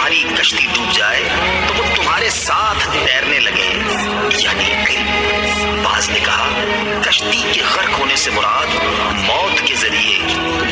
تمہاری کشتی ڈوب جائے تو وہ تمہارے ساتھ تیرنے لگے، یعنی علم۔ بعض نے کہا کشتی کے غرق ہونے سے مراد موت کے ذریعے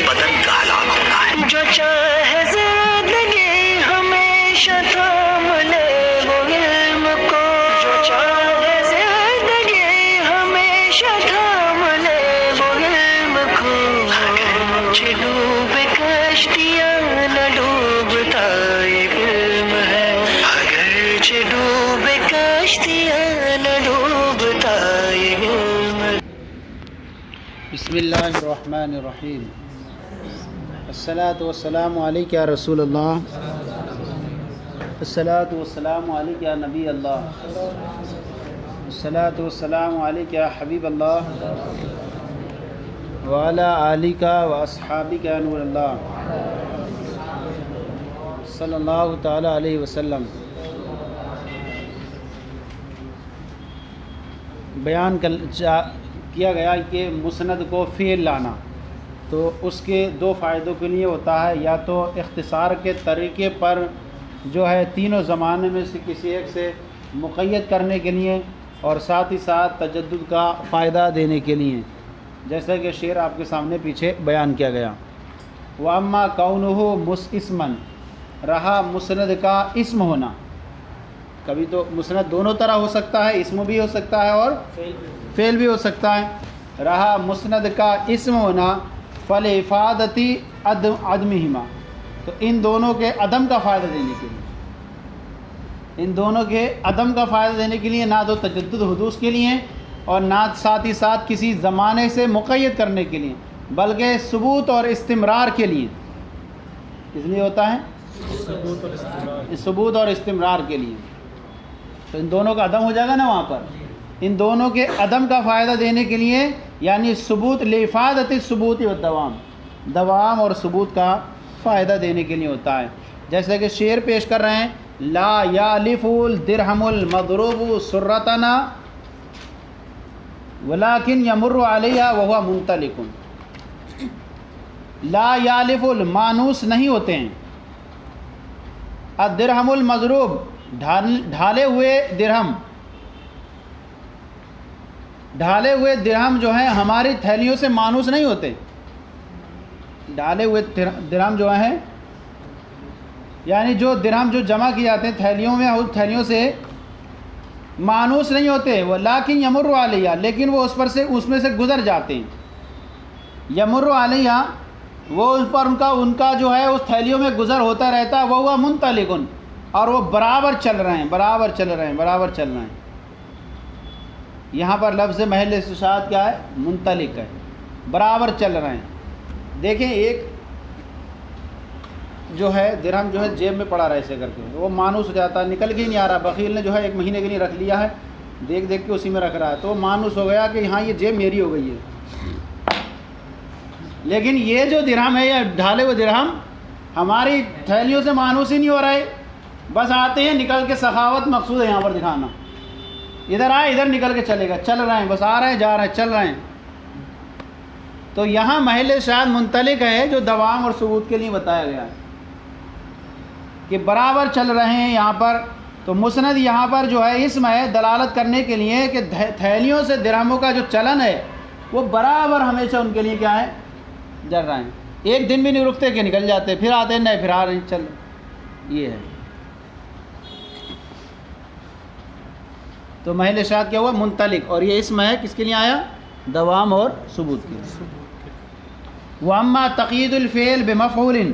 بدن کا ہلاک ہونا ہے۔ جو چاہے زندگی ہمیشہ تھام لے وہ علم کو، جو چاہے زندگی ہمیشہ تھام لے وہ علم کو، اگرچہ ڈوبے کشتیاں نہ ڈوبتا یہ علم ہے، اگرچہ ڈوبے کشتیاں نہ ڈوبتا یہ علم ہے۔ بسم اللہ الرحمن الرحیم، الصلاۃ والسلام علیک یا رسول اللہ، الصلاۃ والسلام علیک یا نبی اللہ، الصلاۃ والسلام علیک یا حبیب اللہ، وعلی آلک و اصحابک یا نور اللہ، صلی اللہ تعالی علیہ وسلم۔ بیان کیا گیا کہ مسند کو فعل لانا تو اس کے دو فائدوں کے لیے ہوتا ہے، یا تو اختصار کے طریقے پر جو ہے تینوں زمانے میں سے کسی ایک سے مقید کرنے کے لیے، اور ساتھ ہی ساتھ تجدد کا فائدہ دینے کے لیے، جیسا کہ شعر آپ کے سامنے پیچھے بیان کیا گیا۔ وَأَمَّا كَوْنُهُ اسْمًا، رہا مسند کا اسم ہونا، کبھی تو مسند دونوں طرح ہو سکتا ہے، اسم بھی ہو سکتا ہے اور فعل بھی ہو سکتا ہے۔ رہا مسند کا اسم ہونا فَلِإِفَادَةِ عَدْمِهِمَا، تو ان دونوں کے عدم کا فائدہ دینے کے لیے، ان دونوں کے عدم کا فائدہ دینے کے لیے، نہ تو تجدد حدوث کے لیے اور نہ ساتھ ہی ساتھ کسی زمانے سے مقید کرنے کے لیے، بلکہ ثبوت اور استمرار کے لیے۔ اس لیے ہوتا ہے ثبوت اور استمرار کے لیے، تو ان دونوں کا عدم ہو جائے گا نا وہاں پر، ان دونوں کے عدم کا فائدہ دینے کے لیے، یعنی ثبوت لِإِفَادَةِ الثُّبُوتِ وَالدَّوَامِ، دوام اور ثبوت کا فائدہ دینے کے لیے ہوتا ہے۔ جیسے کہ شعر پیش کر رہے ہیں، لا یالف الدرہم المضروب سرتنا ولکن یمر علیہ وہو منطلق۔ لا یالف المانوس نہیں ہوتے ہیں، الدرہم المضروب ڈھالے ہوئے درہم جو ہیں ہماری تھیلیوں سے مانوس نہیں ہوتے۔ ڈھالے ہوئے درہم جو ہیں، یعنی جو درہم جو جمع کیے جاتے ہیں تھیلیوں میں، اس تھیلیوں سے مانوس نہیں ہوتے، ولیکن یمر علیہ، لیکن وہ اس میں سے گزر جاتے ہیں۔ یمر علیہ، وہ اس پر ان کا جو ہے اس تھیلیوں میں گزر ہوتا رہتا ہے، وہ منطلق، اور وہ برابر چل رہے ہیں۔ یہاں پر لفظ محل استشہاد کیا ہے؟ منطلق ہے، برابر چل رہے ہیں۔ دیکھیں ایک جو ہے درہم جو ہے جیب میں پڑا رہا ایسے کر کے، وہ مانوس ہو جاتا ہے، نکل کے ہی نہیں آ رہا، بخیل نے جو ہے 1 مہینے کے لیے رکھ لیا ہے، دیکھ کے اسی میں رکھ رہا ہے، تو وہ مانوس ہو گیا کہ ہاں یہ جیب میری ہو گئی ہے۔ لیکن یہ جو درہم ہے، یہ ڈھالے ہوئے درہم ہماری تھیلیوں سے مانوس ہی نہیں ہو رہے، بس آتے ہیں نکل کے، سخاوت مقصود ہے یہاں پر دکھانا، ادھر آئے ادھر نکل کے چلے گا، چل رہے ہیں، بس آ رہے ہیں جا رہے ہیں، چل رہے ہیں۔ تو یہاں محل شاید منطلق ہے، جو دوام اور ثبوت کے لیے بتایا گیا ہے کہ برابر چل رہے ہیں یہاں پر۔ تو مسند یہاں پر جو ہے اسم ہے، دلالت کرنے کے لیے کہ تھیلیوں سے درہموں کا جو چلن ہے وہ برابر ہمیشہ ان کے لیے کیا ہے؟ چل رہے ہیں، ایک دن بھی نہیں رکتے کہ نکل جاتے، پھر آتے ہیں، نہیں پھر آ رہے ہیں، چل، یہ ہے۔ تو محل شاہد کیا ہوا؟ منطلق، اور یہ اسم ہے کس کے لیے آیا؟ دوام اور ثبوت کے لیے۔ وَأَمَّا تَقْیِیدُ الْفِعْلِ بِمَفْعُولٍ،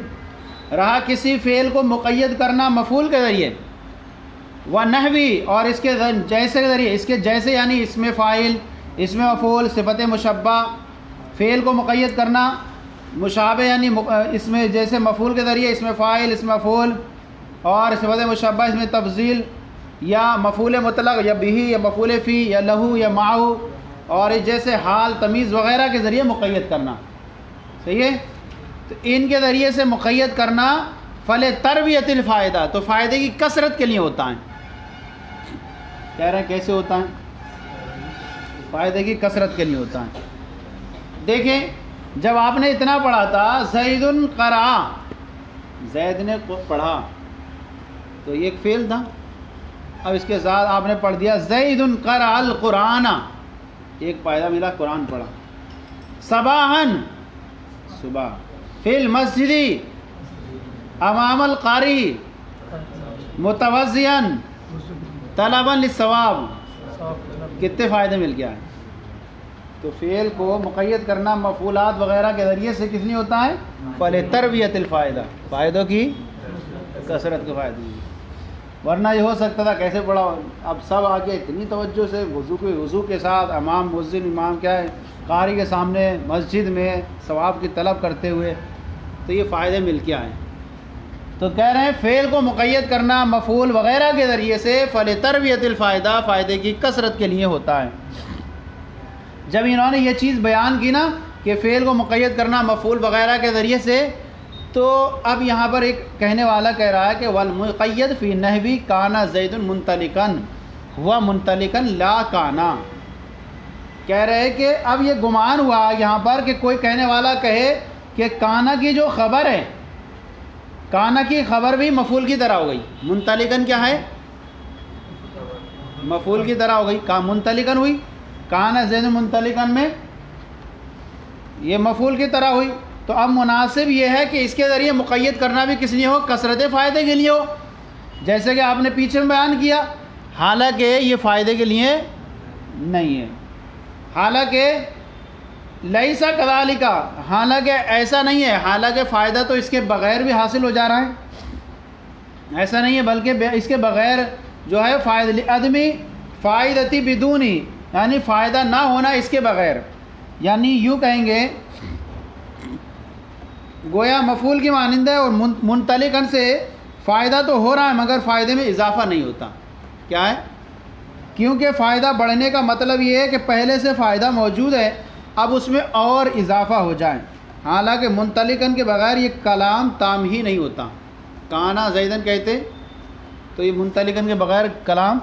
رہا کسی فعل کو مقید کرنا مفعول کے ذریعے، وَنَحْوِی، اور اس کے جیسے کے ذریعے، اس کے جیسے یعنی اسم فاعل، اسم مفعول، صفت مشبہ، فعل کو مقید کرنا، مشابہ یعنی اسم جیسے مفعول کے ذریعے، اسم فاعل، اسم مفعول، اور صفت مشبہ، اسم تفضیل، یا مفعول مطلق، یا بہی، یا مفعول فی، یا لہو، یا معہو، اور جیسے حال، تمیز وغیرہ کے ذریعے مقید کرنا، صحیح ہے؟ تو ان کے ذریعے سے مقید کرنا فَلِتَرْوِیَةِ الْفَائِدَةِ، تو فائدے کی کثرت کے لیے ہوتا ہے۔ کہہ رہے ہیں کیسے ہوتا ہے؟ فائدے کی کثرت کے لیے ہوتا ہے۔ دیکھیں جب آپ نے اتنا پڑھا تھا، زید قرأ، زید نے پڑھا، تو یہ ایک فعل تھا. اب اس کے ساتھ آپ نے پڑھ دیا زید قرأ القرآن، ایک فائدہ ملا، قرآن پڑھا. صباحاً صبح، فی المسجد امام القاری متوضئاً طلباً للثواب. کتنے فائدے مل گیا ہے. تو فعل کو مقید کرنا مفعولات وغیرہ کے ذریعے سے کس لیے ہوتا ہے؟ فلتربیت الفائدہ، فائدوں کی کثرت کے فائدے. ورنہ یہ ہو سکتا تھا کیسے پڑھا، اب سب آگے اتنی توجہ سے وضو کے ساتھ امام مؤذن امام کیا ہے قاری کے سامنے مسجد میں ثواب کی طلب کرتے ہوئے، تو یہ فائدے مل کے آئے. تو کہہ رہے ہیں فعل کو مقید کرنا مفعول وغیرہ کے ذریعے سے فلتربیت الفائدہ، فائدے کی کثرت کے لیے ہوتا ہے. جب انہوں نے یہ چیز بیان کی نا کہ فعل کو مقید کرنا مفعول وغیرہ کے ذریعے سے، تو اب یہاں پر ایک کہنے والا کہہ رہا ہے کہ والمقید فی نحوی کانا زید منطلقاً ہوا منطلقاً لا کانا. کہہ رہے ہیں کہ اب یہ گمان ہوا یہاں پر کہ کوئی کہنے والا کہے کہ کانا کی جو خبر ہے، کانا کی خبر بھی مفعول کی طرح ہو گئی. منطلقاً کیا ہے؟ مفعول کی طرح ہو گئی. منطلقاً ہوئی، کانا زید منطلقاً میں یہ مفعول کی طرح ہوئی. تو اب مناسب یہ ہے کہ اس کے ذریعے مقید کرنا بھی کس لیے ہو؟ کثرت فائدے کے لیے ہو، جیسے کہ آپ نے پیچھے میں بیان کیا. حالانکہ یہ فائدے کے لیے نہیں ہے، حالانکہ لیسا کذالک، حالانکہ ایسا نہیں ہے، حالانکہ فائدہ تو اس کے بغیر بھی حاصل ہو جا رہا ہے، ایسا نہیں ہے، بلکہ اس کے بغیر جو ہے عدمی فائدتی بدونی، یعنی فائدہ نہ ہونا اس کے بغیر. یعنی یوں کہیں گے گویا مفعول کی مانند ہے، اور منطلقاً سے فائدہ تو ہو رہا ہے مگر فائدے میں اضافہ نہیں ہوتا. کیا ہے؟ کیونکہ فائدہ بڑھنے کا مطلب یہ ہے کہ پہلے سے فائدہ موجود ہے، اب اس میں اور اضافہ ہو جائے. حالانکہ منطلقاً کے بغیر یہ کلام تام ہی نہیں ہوتا. کانا زیدن کہتے تو یہ منطلقاً کے بغیر کلام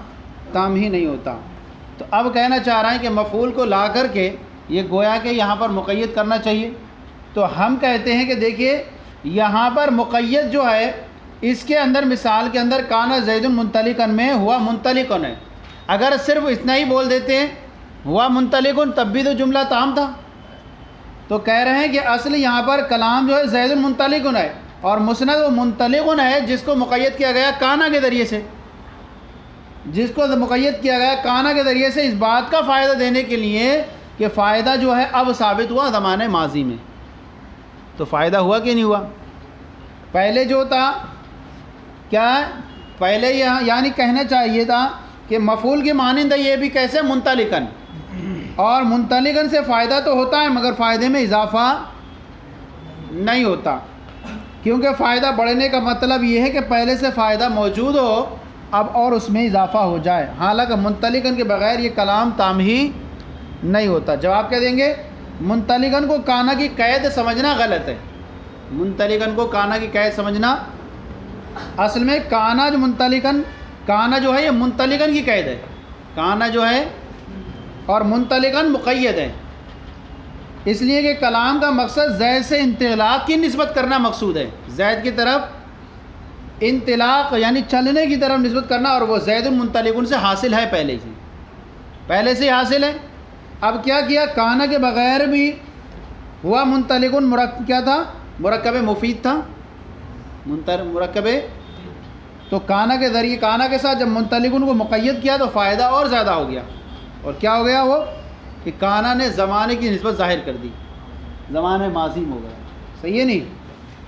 تام ہی نہیں ہوتا. تو اب کہنا چاہ رہے ہیں کہ مفعول کو لا کر کے یہ گویا کہ یہاں پر مقید کرنا چاہیے. تو ہم کہتے ہیں کہ دیکھیے یہاں پر مقید جو ہے اس کے اندر مثال کے اندر کانا زید منطلقاً میں ہوا منطلقاً ہے. اگر صرف اتنا ہی بول دیتے ہیں ہوا منطلقاً تب بھی تو جملہ تام تھا. تو کہہ رہے ہیں کہ اصل یہاں پر کلام جو ہے زید منطلقاً ہے، اور مسند وہ منطلقاً ہے جس کو مقید کیا گیا کانا کے ذریعے سے، جس کو مقید کیا گیا کانا کے ذریعے سے اس بات کا فائدہ دینے کے لیے کہ فائدہ جو ہے اب ثابت ہوا زمانے ماضی میں. تو فائدہ ہوا کہ نہیں ہوا؟ پہلے جو تھا کیا ہے؟ پہلے یہاں یعنی کہنا چاہیے تھا کہ مفعول کی مانند ہے، یہ بھی کیسے؟ منطلقاً. اور منطلقاً سے فائدہ تو ہوتا ہے مگر فائدے میں اضافہ نہیں ہوتا، کیونکہ فائدہ بڑھنے کا مطلب یہ ہے کہ پہلے سے فائدہ موجود ہو اب اور اس میں اضافہ ہو جائے. حالانکہ منطلقاً کے بغیر یہ کلام تام ہی نہیں ہوتا. جواب کیا دیں گے؟ منطلقاً کو کانا کی قید سمجھنا غلط ہے. منطلقاً کو کانا کی قید سمجھنا، اصل میں کانا جو منطلقاً، کانا جو ہے یہ منطلقاً کی قید ہے، کانا جو ہے، اور منطلقاً مقید ہے. اس لیے کہ کلام کا مقصد زید سے انطلاق کی نسبت کرنا مقصود ہے، زید کی طرف انطلاق یعنی چلنے کی طرف نسبت کرنا، اور وہ زید منطلقن سے حاصل ہے، پہلے سے حاصل ہے. اب کیا کیا؟ کانا کے بغیر بھی ہوا منطلقن کیا تھا؟ مرکب مفید تھا، مرکب. تو کانا کے ذریعے، کانا کے ساتھ جب منطلقن کو مقید کیا تو فائدہ اور زیادہ ہو گیا. اور کیا ہو گیا وہ کہ کانا نے زمانے کی نسبت ظاہر کر دی، زمانے ماضی میں ہو گیا. صحیح ہے نہیں؟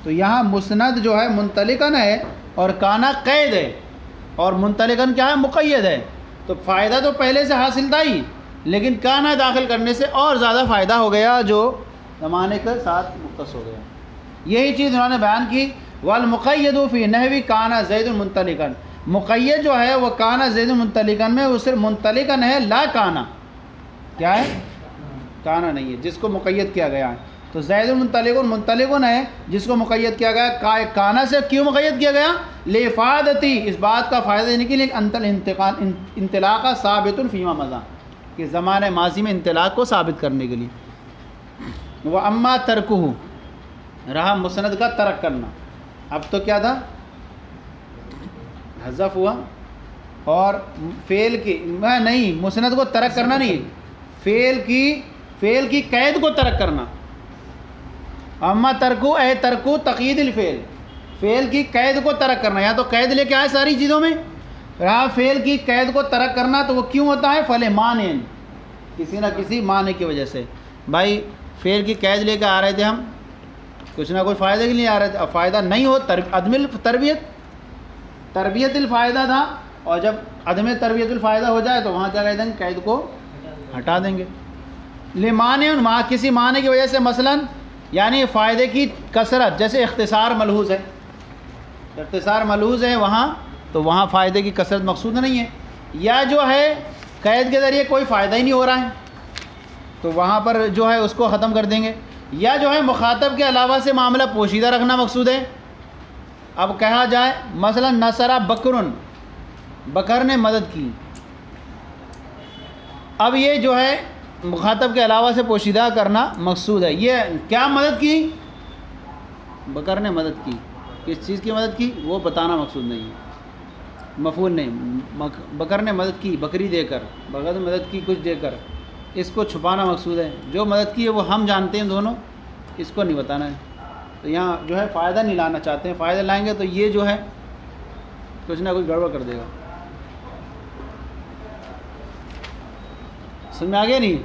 تو یہاں مسند جو ہے منطلقاً ہے اور کانا قید ہے، اور منطلقاً کیا ہے؟ مقید ہے. تو فائدہ تو پہلے سے حاصل تھا ہی، لیکن کانا داخل کرنے سے اور زیادہ فائدہ ہو گیا جو زمانے کے ساتھ مختص ہو گیا. یہی چیز انہوں نے بیان کی. والمقید فی نحوی کانا زید منطلقاً، مقید جو ہے وہ کانا زید منطلقاً میں وہ صرف منطلقاً ہے، لا کانا. کیا ہے؟ کانا نہیں ہے جس کو مقید کیا گیا ہے. تو زید منطلقاً ہے جس کو مقید کیا گیا. کانا سے کیوں مقید کیا گیا؟ لافادتی، اس بات کا فائدہ دینے کے لیے انطلاق ثابت فیما مضی، کہ زمانے ماضی میں انطلاق کو ثابت کرنے کے لیے. وہ اما ترکہ، رہا مسند کا ترک کرنا. اب تو کیا تھا؟ حذف ہوا، اور فعل کی نہیں، مسند کو ترک کرنا نہیں، فعل کی قید کو ترک کرنا. اما ترکو اے ترکو تقید الفعل، فعل کی قید کو ترک کرنا، یا تو قید لے کے آئے ساری چیزوں میں، رہا فعل کی قید کو ترک کرنا تو وہ کیوں ہوتا ہے؟ فل مانع، کسی نہ کسی معنی کی وجہ سے. بھائی فعل کی قید لے کے آ رہے تھے ہم، کچھ نہ کوئی فائدہ کے لیے آ رہے تھے، اب فائدہ نہیں ہو، عدم تربیت الفائدہ تھا، اور جب عدم تربیت الفائدہ ہو جائے تو وہاں کیا کہہ دیں گے؟ قید کو ہٹا دیں گے. لمانع، کسی معنی کی وجہ سے، مثلا یعنی فائدے کی کثرت، جیسے اختصار ملحوظ ہے، اختصار ملحوظ ہے وہاں، تو وہاں فائدے کی کثرت مقصود نہیں ہے، یا جو ہے قید کے ذریعے کوئی فائدہ ہی نہیں ہو رہا ہے تو وہاں پر جو ہے اس کو ختم کر دیں گے. یا جو ہے مخاطب کے علاوہ سے معاملہ پوشیدہ رکھنا مقصود ہے. اب کہا جائے مثلا نصر بکرن، بکر نے مدد کی، اب یہ جو ہے مخاطب کے علاوہ سے پوشیدہ کرنا مقصود ہے. یہ کیا مدد کی؟ بکر نے مدد کی، کس چیز کی مدد کی وہ بتانا مقصود نہیں ہے، مفعول نہیں. بکر نے مدد کی بکری دے کر، بکر نے مدد کی کچھ دے کر، اس کو چھپانا مقصود ہے. جو مدد کی ہے وہ ہم جانتے ہیں دونوں، اس کو نہیں بتانا ہے. تو یہاں جو ہے فائدہ نہیں لانا چاہتے ہیں، فائدہ لائیں گے تو یہ جو ہے کچھ نہ کچھ گڑبڑ کر دے گا. سمجھ میں آگے نہیں؟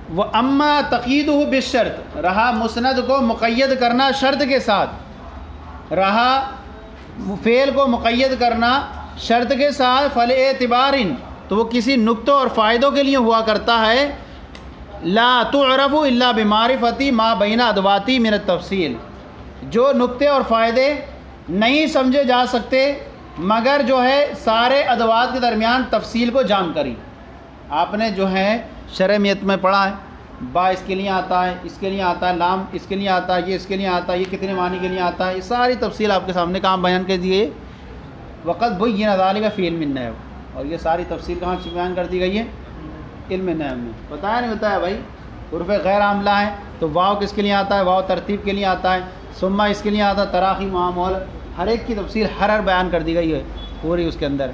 وہ اما تقییدہ بالشرط، رہا مسند کو مقید کرنا شرط کے ساتھ، رہا فعل کو مقید کرنا شرط کے ساتھ، فل اعتبار، تو وہ کسی نقطوں اور فائدوں کے لیے ہوا کرتا ہے. لا تعرف الا بمعرفت ما بین ادواتی من التفصیل، جو نقطے اور فائدے نہیں سمجھے جا سکتے مگر جو ہے سارے ادوات کے درمیان تفصیل کو جان کری. آپ نے جو ہے شرعیت میں پڑھا ہے، با اس کے لیے آتا ہے، اس کے لیے آتا ہے، لام اس کے لیے آتا ہے، یہ اس کے لیے آتا ہے، یہ کتنے معنی کے لیے آتا ہے، یہ ساری تفصیل آپ کے سامنے کام بیان کر دیے. وقت بین ذالک فی علم النحو، اور یہ ساری تفصیل کہاں سے بیان کر دی گئی ہے؟ علم نحو میں. بتایا نہیں بتایا بھائی؟ حروف غیر عاملہ ہے تو واو کس کے لیے آتا ہے؟ واو ترتیب کے لیے آتا ہے، ثم اس کے لیے آتا ہے، تراخی معمول، ہر ایک کی تفصیل ہر بیان کر دی گئی ہے پوری اس کے اندر.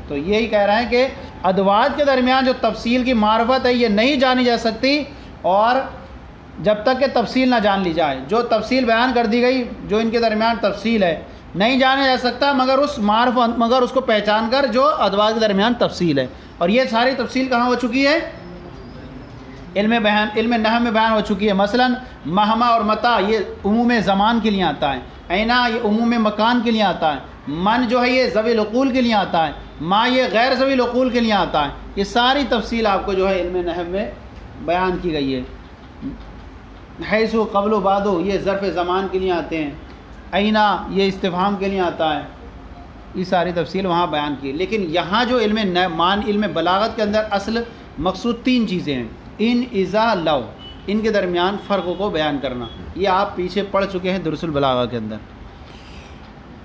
تو یہی کہہ رہے ہیں کہ ادوات کے درمیان جو تفصیل کی معرفت ہے یہ نہیں جانی جا سکتی، اور جب تک کہ تفصیل نہ جان لی جائے. جو تفصیل بیان کر دی گئی، جو ان کے درمیان تفصیل ہے، نہیں جانا جا سکتا مگر اس معرفت، مگر اس کو پہچان کر جو ادوات کے درمیان تفصیل ہے. اور یہ ساری تفصیل کہاں ہو چکی ہے؟ علم نحو میں بیان ہو چکی ہے. مثلا مہما اور متا یہ عموم زمان کے لیے آتا ہے، اینا یہ عموم مکان کے لیے آتا ہے، من جو ہے یہ ذوی العقول کے لیے آتا ہے، ما یہ غیر ذوی العقول کے لیے آتا ہے. یہ ساری تفصیل آپ کو جو ہے علم نحو میں بیان کی گئی ہے. حیث و قبل و بعد یہ ظرف زمان کے لیے آتے ہیں، اینا یہ استفہام کے لیے آتا ہے. یہ ساری تفصیل وہاں بیان کی. لیکن یہاں جو علم بلاغت کے اندر اصل مقصود تین چیزیں ہیں: ان، اذا، لو، ان کے درمیان فرق کو بیان کرنا. یہ آپ پیچھے پڑھ چکے ہیں درس البلاغہ کے اندر.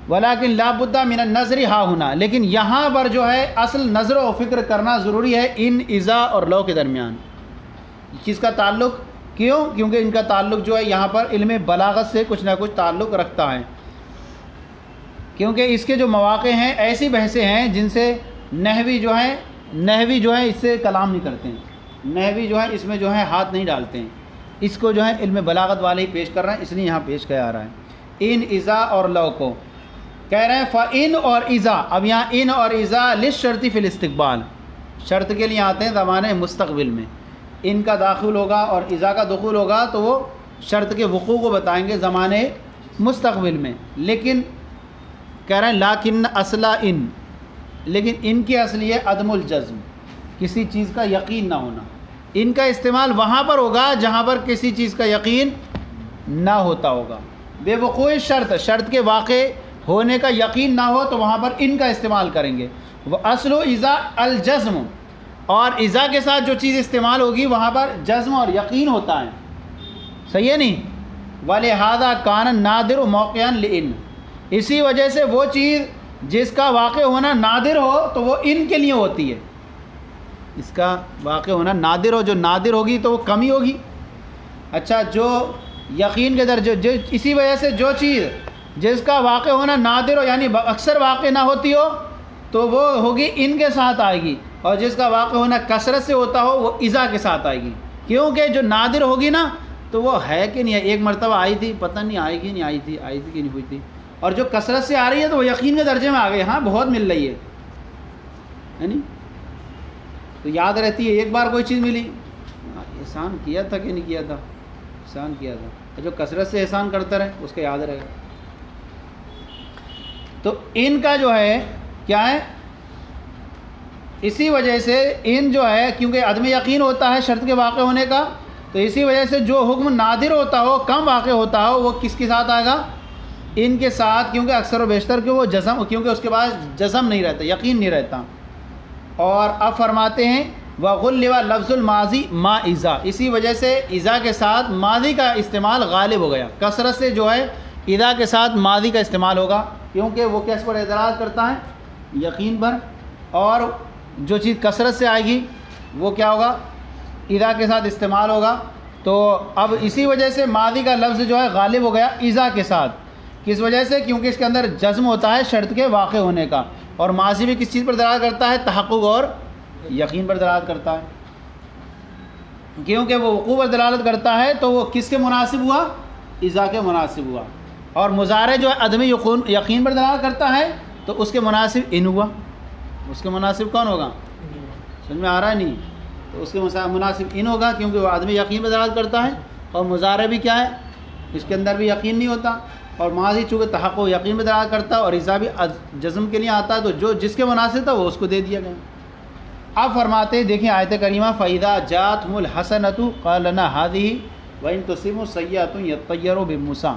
ولیکن لا بد من النظر ہا ہونا، لیکن یہاں پر جو ہے اصل نظر و فکر کرنا ضروری ہے ان، اذا اور لو کے درمیان. کس کا تعلق؟ کیوں؟ کیونکہ ان کا تعلق جو ہے یہاں پر علم بلاغت سے کچھ نہ کچھ تعلق رکھتا ہے. کیونکہ اس کے جو مواقع ہیں ایسی بحثیں ہیں جن سے نحوی جو ہے اس سے کلام نہیں کرتے ہیں، نحوی جو ہے اس میں جو ہے ہاتھ نہیں ڈالتے ہیں. اس کو جو ہے علم بلاغت والے ہی پیش کر رہے ہیں، اس لیے یہاں پیش کیا آ رہا ہے. ان، اذا اور لو کو کہہ رہے ہیں فَإِن اور اذا. اب یہاں ان اور اذا للشرط فی الاستقبال، شرط کے لیے آتے ہیں زمانے مستقبل میں. ان کا داخل ہوگا اور اذا کا دخول ہوگا تو وہ شرط کے وقوع کو بتائیں گے زمانے مستقبل میں. لیکن کہہ رہے ہیں لیکن اصلا ان، لیکن ان کی اصلی ہے عدم الجزم، کسی چیز کا یقین نہ ہونا. ان کا استعمال وہاں پر ہوگا جہاں پر کسی چیز کا یقین نہ ہوتا ہوگا. بے وقوع شرط کے واقع ہونے کا یقین نہ ہو تو وہاں پر ان کا استعمال کریں گے. وہ اصل و اذا الجزم، اور اذا کے ساتھ جو چیز استعمال ہوگی وہاں پر جزم اور یقین ہوتا ہے. صحیح ہے نہیں؟ وَلِهَذَا كَانَ النَّادِرُ مَوْقِعًا لِإِنْ، اسی وجہ سے وہ چیز جس کا واقع ہونا نادر ہو تو وہ ان کے لیے ہوتی ہے. اس کا واقع ہونا نادر ہو، جو نادر ہوگی تو وہ کمی ہوگی. اچھا، جو یقین کے درجے، اسی وجہ سے جو چیز جس کا واقع ہونا نادر ہو یعنی اکثر واقع نہ ہوتی ہو تو وہ ہوگی ان کے ساتھ آئے گی، اور جس کا واقع ہونا کثرت سے ہوتا ہو وہ اذا کے ساتھ آئے گی، کیونکہ جو نادر ہوگی نا تو وہ ہے کہ نہیں ہے، ایک مرتبہ آئی تھی، پتہ نہیں آئی کہ نہیں آئی تھی کہ نہیں ہوئی تھی، اور جو کثرت سے آ رہی ہے تو وہ یقین کے درجے میں آ گئی، ہاں بہت مل رہی ہے نہیں، تو یاد رہتی ہے ایک بار کوئی چیز ملی، احسان کیا تھا کہ نہیں کیا تھا، احسان کیا تھا، جو کثرت سے احسان کرتا رہے اس کا یاد رہے گا۔ تو ان کا جو ہے کیا ہے، اسی وجہ سے ان جو ہے کیونکہ عدم یقین ہوتا ہے شرط کے واقع ہونے کا، تو اسی وجہ سے جو حکم نادر ہوتا ہو، کم واقع ہوتا ہو، وہ کس کے ساتھ آئے گا، ان کے ساتھ، کیونکہ اکثر و بیشتر کہ وہ جزم، کیونکہ اس کے پاس جزم نہیں رہتا، یقین نہیں رہتا۔ اور اب فرماتے ہیں وغلب لفظ الماضی ما اذا، اسی وجہ سے اذا کے ساتھ ماضی کا استعمال غالب ہو گیا، کثرت سے جو ہے اذا کے ساتھ ماضی کا استعمال ہوگا، کیونکہ وہ کس پر اعتراض کرتا ہے، یقین پر، اور جو چیز کثرت سے آئے گی وہ کیا ہوگا، اذا کے ساتھ استعمال ہوگا۔ تو اب اسی وجہ سے ماضی کا لفظ جو ہے غالب ہو گیا اذا کے ساتھ، کس وجہ سے، کیونکہ اس کے اندر جزم ہوتا ہے شرط کے واقع ہونے کا، اور ماضی بھی کس چیز پر دلالت کرتا ہے، تحقق اور یقین پر دلالت کرتا ہے، کیونکہ وہ وقوع پر دلالت کرتا ہے تو وہ کس کے مناسب ہوا، اذا کے مناسب ہوا، اور مضارع جو ہے عدم یقین پر دلالت کرتا ہے تو اس کے مناسب ان ہوا، اس کے مناسب کون ہوگا، سمجھ میں آ رہا ہے نہیں، تو اس کے مناسب ان ہوگا، کیونکہ وہ عدم یقین پر دلالت کرتا ہے، اور مضارع بھی کیا ہے، اس کے اندر بھی یقین نہیں ہوتا، اور ماضی چونکہ تحقق یقین پر دلالت کرتا ہے، اور اذا بھی جزم کے لیے آتا ہے، تو جو جس کے مناسب تھا وہ اس کو دے دیا گیا۔ اب فرماتے ہیں دیکھیں آیت کریمہ فَإِذَا جَاءَتْهُمُ الْحَسَنَةُ قَالَ لَنَا هَٰذِهِ وَإِن تُصِبْهُمْ سَيِّئَةٌ يَطَّيَّرُوا بِمُوسَىٰ،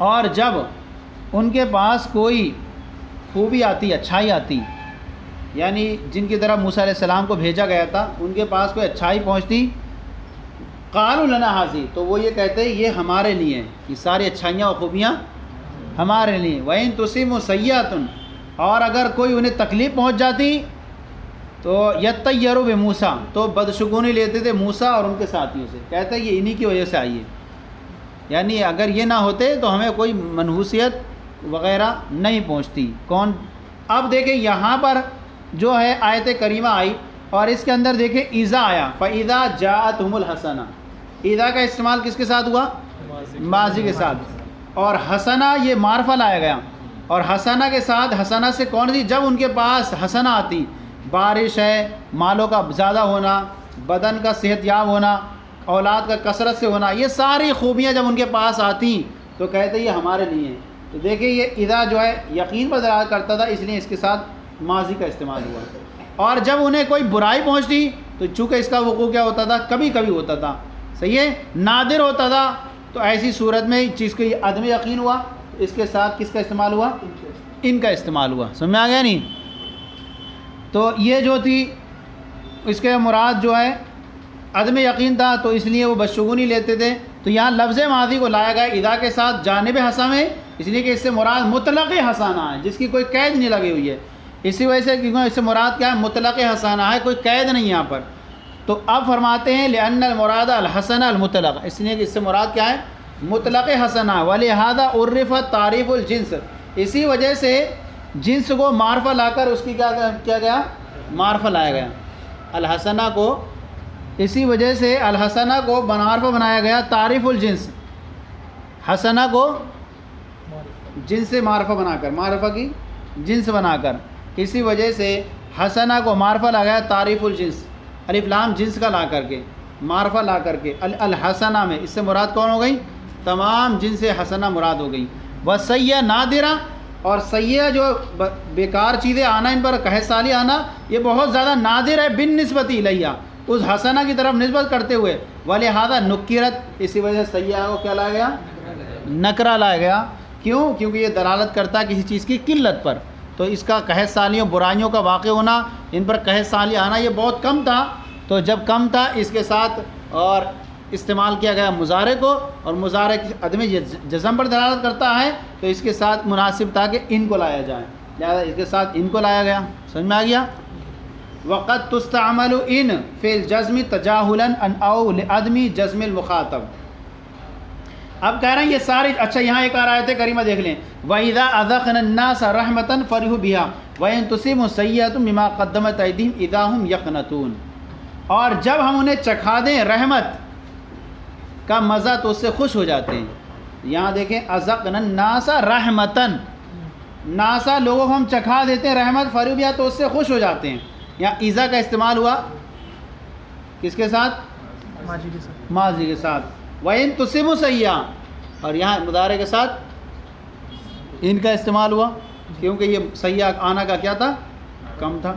اور جب ان کے پاس کوئی خوبی آتی، اچھائی آتی، یعنی جن کی طرف موسیٰ علیہ السلام کو بھیجا گیا تھا، ان کے پاس کوئی اچھائی پہنچتی، قَالُوا لَنَا هَٰذِهِ، تو وہ یہ کہتے ہیں یہ ہمارے لیے ہیں، یہ ساری اچھائیاں اور خوبیاں ہمارے لیے، وَإِن تُصِبْهُمْ سَيِّئَةٌ، اور اگر کوئی انہیں تکلیف پہنچ جاتی تو یطیروا بموسیٰ، تو بدشگونی لیتے تھے موسیٰ اور ان کے ساتھیوں سے، کہتے ہیں یہ انہی کی وجہ سے آئی ہے، یعنی اگر یہ نہ ہوتے تو ہمیں کوئی منحوسیت وغیرہ نہیں پہنچتی۔ کون، اب دیکھیں یہاں پر جو ہے آیت کریمہ آئی، اور اس کے اندر دیکھیں اذا آیا، فَإِذَا جَاءَتْهُمُ الْحَسَنَةُ، اذا کا استعمال کس کے ساتھ ہوا، ماضی کے ساتھ، اور حسنہ یہ معرفہ لایا گیا، اور حسنہ کے ساتھ، حسنہ سے کون سی، جب ان کے پاس حسنہ آتی، بارش ہے، مالوں کا زیادہ ہونا، بدن کا صحت یاب ہونا، اولاد کا کثرت سے ہونا، یہ ساری خوبیاں جب ان کے پاس آتی تو کہتے یہ ہمارے لیے ہیں۔ تو دیکھیں یہ اذا جو ہے یقین پر دلالت کرتا تھا، اس لیے اس کے ساتھ ماضی کا استعمال ہوا، اور جب انہیں کوئی برائی پہنچتی تو چونکہ اس کا وقوع کیا ہوتا تھا، کبھی کبھی ہوتا تھا، صحیح ہے، نادر ہوتا تھا، تو ایسی صورت میں چیز کو عدم یقین ہوا، اس کے ساتھ کس کا استعمال ہوا، ان کا استعمال ہوا، سمجھ میں آ گیا نہیں۔ تو یہ جو تھی اس کے مراد جو ہے عدم یقین تھا، تو اس لیے وہ بدشگونی لیتے تھے، تو یہاں لفظ ماضی کو لایا گیا اذا کے ساتھ جانب حسن میں، اس لیے کہ اس سے مراد مطلق حسانہ ہے، جس کی کوئی قید نہیں لگی ہوئی ہے، اسی وجہ سے کیونکہ اس سے مراد کیا ہے، مطلق حسانہ ہے، کوئی قید نہیں یہاں پر۔ تو اب فرماتے ہیں لأن المراد الحسن المطلق، اس لیے کہ اس سے مراد کیا ہے، مطلق حسنہ، ولہذا عرفت تعریف الجنس، اسی وجہ سے جنس کو معرفہ لا کر اس کی کیا گیا، معرفہ لایا گیا، الحسنہ کو، اسی وجہ سے الحسنہ کو معرفہ بنایا گیا، تعریف الجنس، حسنہ کو جنس سے معرفہ بنا کر، معرفہ کی جنس بنا کر، اسی وجہ سے حسنہ کو معرفہ لا گیا، تعریف الجنس، الف لام جنس کا لا کر کے، معرفہ لا کر کے، الحسنہ میں، اس سے مراد کون ہو گئی، تمام جنس حسنہ مراد ہو گئی۔ وسیئہ نادرہ، اور سیئہ جو بیکار چیزیں آنا، ان پر قحط سالی آنا، یہ بہت زیادہ نادر ہے، بالنسبت الیہ، اس حسنہ کی طرف نسبت کرتے ہوئے، ولہذا نکرت، اسی وجہ سے سیئہ کو کیا لایا گیا، نکرہ لایا گیا، کیوں، کیونکہ یہ دلالت کرتا ہے کسی چیز کی قلت پر، تو اس کا قحط سالیوں برائیوں کا واقع ہونا، ان پر قحط سالی آنا یہ بہت کم تھا، تو جب کم تھا اس کے ساتھ اور استعمال کیا گیا مضارع کو، اور مضارع عدم جزم پر دلالت کرتا ہے، تو اس کے ساتھ مناسب تھا کہ ان کو لایا جائے، لہذا اس کے ساتھ ان کو لایا گیا، سمجھ میں آ گیا۔ وقد تستعمل ان فی الجزم تجاہلا او لعدم جزم المخاطب، اب کہہ رہے ہیں یہ ساری. اچھا یہاں ایک اور آیت کریمہ دیکھ لیں. وَإِذَا أَذَقْنَا النَّاسَ رَحْمَةً فَرِحُوا بِهَا وَإِن تُصِبْهُمْ سَيِّئَةٌ بِمَا قَدَّمَتْ أَيْدِيهِمْ إِذَا هُمْ يَقْنَطُونَ. اور جب ہم انہیں چکھا دیں رحمت کا مزہ تو اس سے خوش ہو جاتے ہیں. یہاں دیکھیں أَذَقْنَا النَّاسَ رَحْمَةً, ناسا لوگوں کو ہم چکھا دیتے ہیں رحمت, فَرِحُوا بِهَا تو اس سے خوش ہو جاتے ہیں. یہاں ایزا کا استعمال ہوا کس کے ساتھ؟ ماضی کے ساتھ. وَإِن تُصِبْهُمْ سَيِّئَةٌ, اور یہاں مضارع کے ساتھ ان کا استعمال ہوا کیونکہ یہ سیاح آنا کا کیا تھا؟ کم تھا.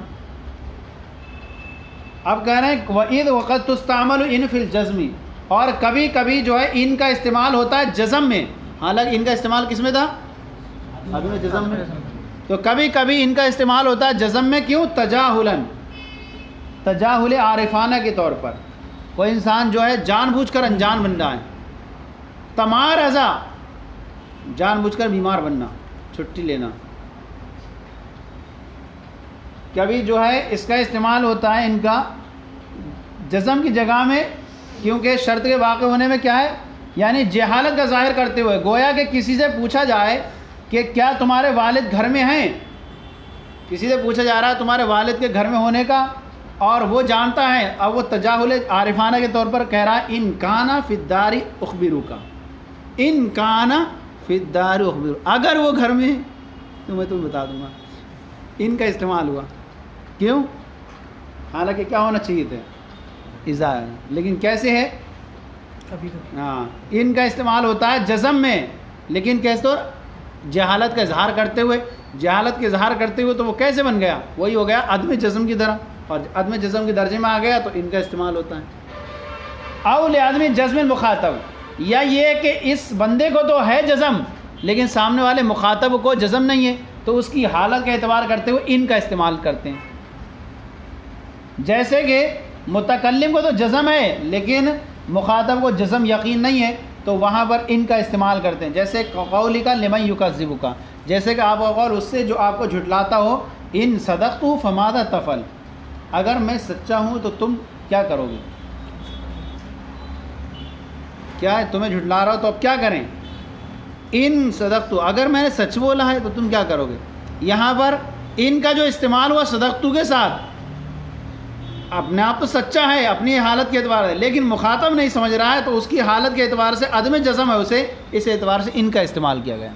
اب کہہ رہے ہیں وَإِذْ وَقَدْ تُسْتَعْمَلُ إِنْ فِي الْجَزْمِ, اور کبھی کبھی جو ہے ان کا استعمال ہوتا ہے جزم میں. حالانکہ ان کا استعمال کس میں تھا؟ ابھی جزم میں. تو کبھی کبھی ان کا استعمال ہوتا ہے جزم میں. کیوں؟ تجاہلاً, تجاہل عارفانہ کے طور پر. کوئی انسان جو ہے جان بوجھ کر انجان بن رہا ہے. تمارضا, جان بوجھ کر بیمار بننا, چھٹی لینا. کبھی جو ہے اس کا استعمال ہوتا ہے ان کا جزم کی جگہ میں, کیونکہ شرط کے واقع ہونے میں کیا ہے, یعنی جہالت کا ظاہر کرتے ہوئے. گویا کہ کسی سے پوچھا جائے کہ کیا تمہارے والد گھر میں ہیں, کسی سے پوچھا جا رہا ہے تمہارے والد کے گھر میں ہونے کا, اور وہ جانتا ہے. اب وہ تجاہل عارفانہ کے طور پر کہہ رہا ہے ان کانا فی الدار اخبروکا, ان کانا فی الدار اخبرو, اگر وہ گھر میں ہے تو میں تمہیں بتا دوں گا. ان کا استعمال ہوا. کیوں؟ حالانکہ کیا ہونا چاہیے تھا؟ اذا, لیکن کیسے ہے؟ ہاں, ان کا استعمال ہوتا ہے جزم میں, لیکن کیسے طور؟ جہالت کا اظہار کرتے ہوئے. جہالت کے اظہار کرتے ہوئے تو وہ کیسے بن گیا؟ وہی ہو گیا عدم جزم کی طرح, اور عدم جزم کے درجے میں آ گیا تو ان کا استعمال ہوتا ہے. او لعدم جزم المخاطب, یا یہ کہ اس بندے کو تو ہے جزم لیکن سامنے والے مخاطب کو جزم نہیں ہے, تو اس کی حالت کا اعتبار کرتے ہوئے ان کا استعمال کرتے ہیں. جیسے کہ متکلم کو تو جزم ہے لیکن مخاطب کو جزم یقین نہیں ہے, تو وہاں پر ان کا استعمال کرتے ہیں. جیسے قولی کا لمن یکذبک, جیسے کہ آپ کا قول اس سے جو آپ کو جھٹلاتا ہو. ان صدقت فماذا تفعل, اگر میں سچا ہوں تو تم کیا کرو گے؟ کیا ہے, تمہیں جھٹلا رہا ہو تو اب کیا کریں؟ ان صدقت, اگر میں نے سچ بولا ہے تو تم کیا کرو گے؟ یہاں پر ان کا جو استعمال ہوا صدقت کے ساتھ, اپنے آپ تو سچا ہے اپنی حالت کے اعتبار سے, لیکن مخاطب نہیں سمجھ رہا ہے تو اس کی حالت کے اعتبار سے عدم جزم ہے, اسے اس اعتبار سے ان کا استعمال کیا گیا.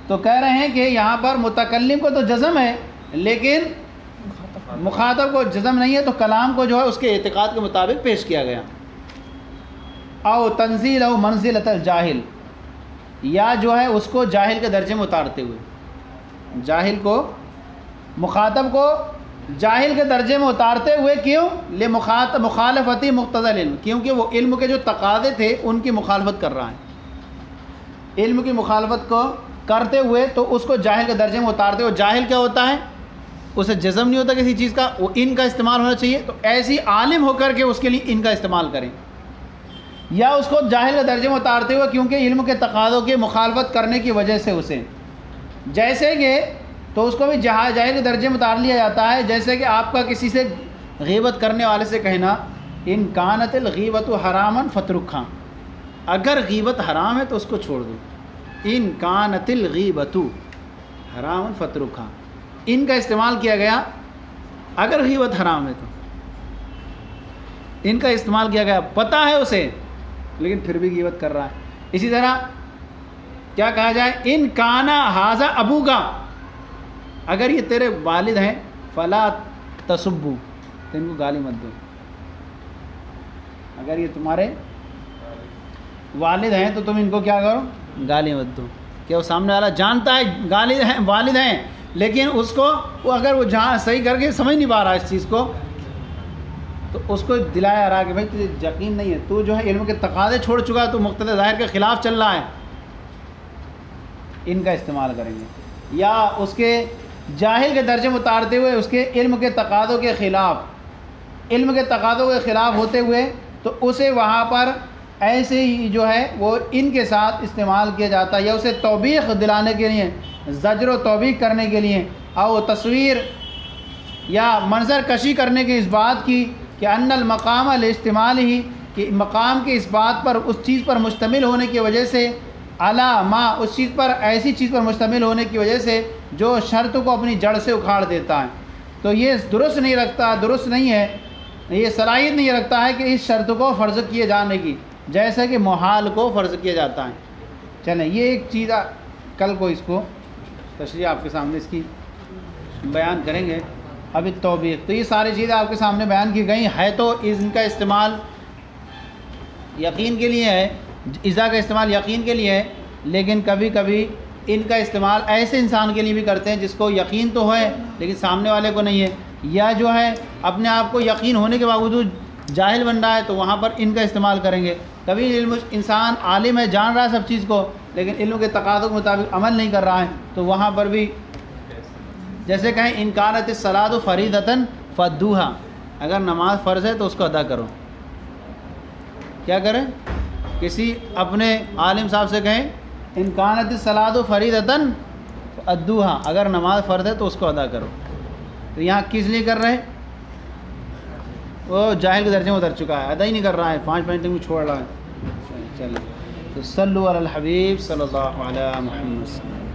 تو کہہ رہے ہیں کہ یہاں پر متکلم کو تو جزم ہے لیکن مخاطب کو جزم نہیں ہے, تو کلام کو جو ہے اس کے اعتقاد کے مطابق پیش کیا گیا. او تنزیل او منزلۃ الجاہل, یا جو ہے اس کو جاہل کے درجے میں اتارتے ہوئے. جاہل کو, مخاطب کو جاہل کے درجے میں اتارتے ہوئے. کیوں؟ مخالفتی مقتضی العلم, کیونکہ وہ علم کے جو تقاضے تھے ان کی مخالفت کر رہا ہے. علم کی مخالفت کو کرتے ہوئے تو اس کو جاہل کے درجے میں اتارتے ہوئے. جاہل کیا ہوتا ہے؟ اسے جزم نہیں ہوتا کسی چیز کا, وہ ان کا استعمال ہونا چاہیے. تو ایسی عالم ہو کر کے اس کے لیے ان کا استعمال کریں, یا اس کو جاہل کے درجے میں اتارتے ہوئے کیونکہ علم کے تقاضوں کی مخالفت کرنے کی وجہ سے اسے, جیسے کہ تو اس کو بھی جاہل کے درجے میں اتار لیا جاتا ہے. جیسے کہ آپ کا کسی سے غیبت کرنے والے سے کہنا ان کانت الغیبت حراما فترکھا, اگر غیبت حرام ہے تو اس کو چھوڑ دو. ان کانت الغیبت حراما فترکھا, ان کا استعمال کیا گیا اگر غیبت حرام ہے تو. ان کا استعمال کیا گیا, پتہ ہے اسے لیکن پھر بھی غیبت کر رہا ہے. اسی طرح کیا کہا جائے, ان کانا ھذا ابوکا, اگر یہ تیرے والد ہیں فلا تسبو, تو ان کو گالی مت دو. اگر یہ تمہارے والد ہیں تو تم ان کو کیا کرو؟ گالی مت دو. کہ وہ سامنے والا جانتا ہے والد ہیں لیکن اس کو وہ اگر وہ جہاں صحیح کر کے سمجھ نہیں پا رہا اس چیز کو, تو اس کو دلایا رہا کہ بھائی تجھے یقین نہیں ہے, تو جو ہے علم کے تقاضے چھوڑ چکا, تو مقتضی ظاہر کے خلاف چل رہا ہے. ان کا استعمال کریں گے. یا اس کے جاہل کے درجے میں اتارتے ہوئے اس کے علم کے تقاضوں کے خلاف, علم کے تقاضوں کے خلاف ہوتے ہوئے تو اسے وہاں پر ایسے ہی جو ہے وہ ان کے ساتھ استعمال کیا جاتا ہے, یا اسے توبیخ دلانے کے لیے, زجر و توبیخ کرنے کے لیے, اور تصویر یا منظر کشی کرنے کی اس بات کی کہ ان المقام الاستعمال ہی کہ مقام کے اس بات پر، اس چیز پر مشتمل ہونے کی وجہ سے، علی ما، اس چیز پر، ایسی چیز پر مشتمل ہونے کی وجہ سے جو شرط کو اپنی جڑ سے اکھاڑ دیتا ہے، تو یہ درست نہیں رکھتا، درست نہیں ہے، یہ صلاحیت نہیں رکھتا ہے کہ اس شرط کو فرض کیے جانے کی، جیسے کہ محال کو فرض کیا جاتا ہے۔ چلیں یہ ایک چیز کل کو اس کو تشریح آپ کے سامنے اس کی بیان کریں گے۔ اب توبیخ، تو یہ ساری چیزیں آپ کے سامنے بیان کی گئی ہے، تو ان کا استعمال یقین کے لیے ہے، اذا کا استعمال یقین کے لیے ہے، لیکن کبھی کبھی ان کا استعمال ایسے انسان کے لیے بھی کرتے ہیں جس کو یقین تو ہے لیکن سامنے والے کو نہیں ہے، یا جو ہے اپنے آپ کو یقین ہونے کے باوجود جاہل بن رہا ہے، تو وہاں پر ان کا استعمال کریں گے۔ کبھی علم، انسان عالم ہے، جان رہا ہے سب چیز کو، لیکن علم کے تقاضوں کے مطابق عمل نہیں کر رہا ہے، تو وہاں پر بھی جیسے کہیں ان کانت الصلاۃ فریضۃ فادوھا، اگر نماز فرض ہے تو اس کو ادا کرو۔ کیا کریں؟ کسی اپنے عالم صاحب سے کہیں ان کانت الصلاۃ فریضۃ فادوھا، اگر نماز فرض ہے تو اس کو ادا کرو، تو یہاں کس لیے کر رہے ہیں؟ وہ جاہل کے درجے میں اتر چکا ہے، ادا ہی نہیں کر رہا ہے، 5 منٹ میں چھوڑ رہا ہے۔ چلیں تو صلوا علی الحبیب صلی اللہ علیہ محمد۔